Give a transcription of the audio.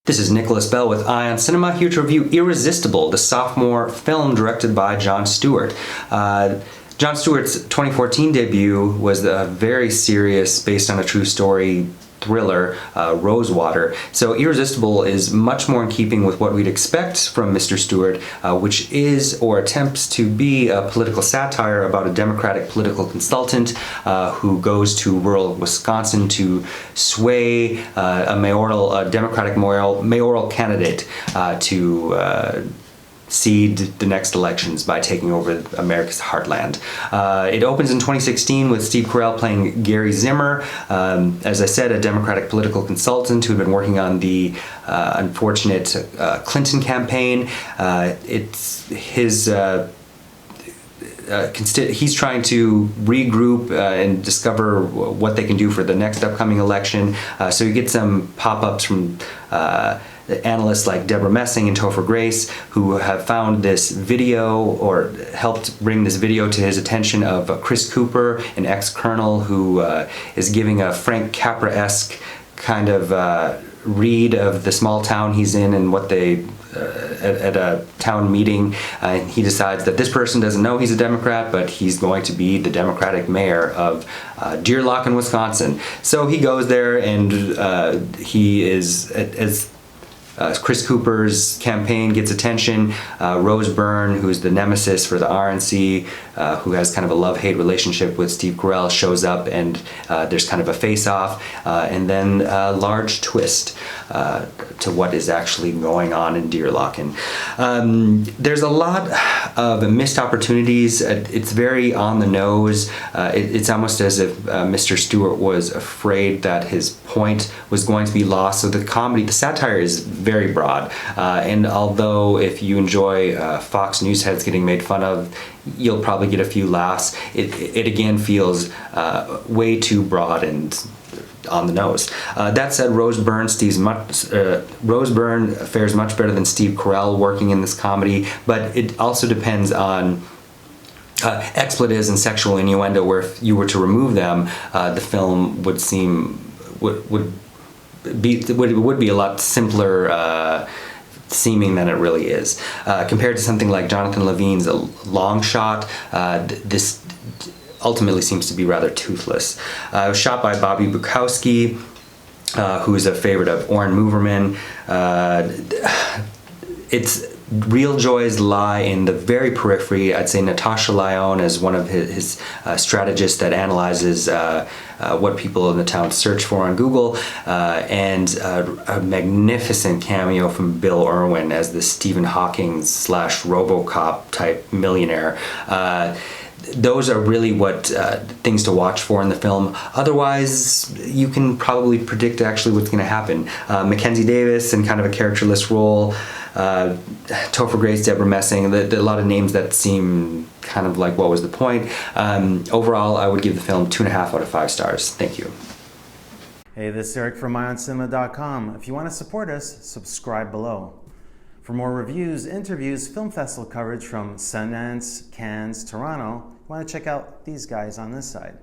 This is Nicholas Bell with Eye on Cinema, here to review Irresistible, the sophomore film directed by Jon Stewart. Jon Stewart's 2014 debut was a very serious, based on a true story thriller, Rosewater. So Irresistible is much more in keeping with what we'd expect from Mr. Stewart, which is, or attempts to be, a political satire about a Democratic political consultant who goes to rural Wisconsin to sway a Democratic mayoral candidate to seed the next elections by taking over America's heartland. It opens in 2016 with Steve Carrell playing Gary Zimmer, as I said, a Democratic political consultant who had been working on the unfortunate Clinton campaign. It's his he's trying to regroup and discover what they can do for the next upcoming election. So you get some pop-ups from analysts like Debra and Topher who have found this video, or helped bring this video to his attention, of Chris Cooper, an ex-colonel who is giving a Frank Capra-esque kind of read of the small town he's in and what they at a town meeting. He decides that this person doesn't know he's a Democrat, but he's going to be the Democratic mayor of Deer Lock in Wisconsin. So he goes there, and he is, as Chris Cooper's campaign gets attention, Rose Byrne, who's the nemesis for the RNC, who has kind of a love-hate relationship with Steve Carell, shows up, and there's kind of a face-off, and then a large twist to what is actually going on in Deer Lock. There's a lot of missed opportunities. It's very on the nose. It's almost as if Mr. Stewart was afraid that his point was going to be lost. So the comedy, the satire is very broad. And although if you enjoy Fox News heads getting made fun of, you'll probably get a few laughs, it again feels way too broad and on the nose. That said, Rose Byrne fares much better than Steve Carell working in this comedy, but it also depends on expletives and sexual innuendo, where if you were to remove them, the film would be a lot simpler seeming than it really is. Compared to something like Jonathan Levine's A Long Shot, this ultimately seems to be rather toothless. It was shot by Bobby Bukowski, who is a favorite of Oren Moverman. Its real joys lie in the very periphery. I'd say Natasha Lyonne is one of his strategists that analyzes what people in the town search for on Google, and a magnificent cameo from Bill Irwin as the Stephen Hawking / RoboCop type millionaire. Those are really what things to watch for in the film. Otherwise, you can probably predict actually what's going to happen. Mackenzie Davis in kind of a characterless role, Topher Grace, Debra a lot of names that seem kind of like, what was the point? Overall, I would give the film 2.5 out of 5 stars. Thank you. Hey, this is Eric from MyOnCinema.com. If you want to support us, subscribe below. For more reviews, interviews, film festival coverage from Sundance, Cannes, Toronto, you want to check out these guys on this side.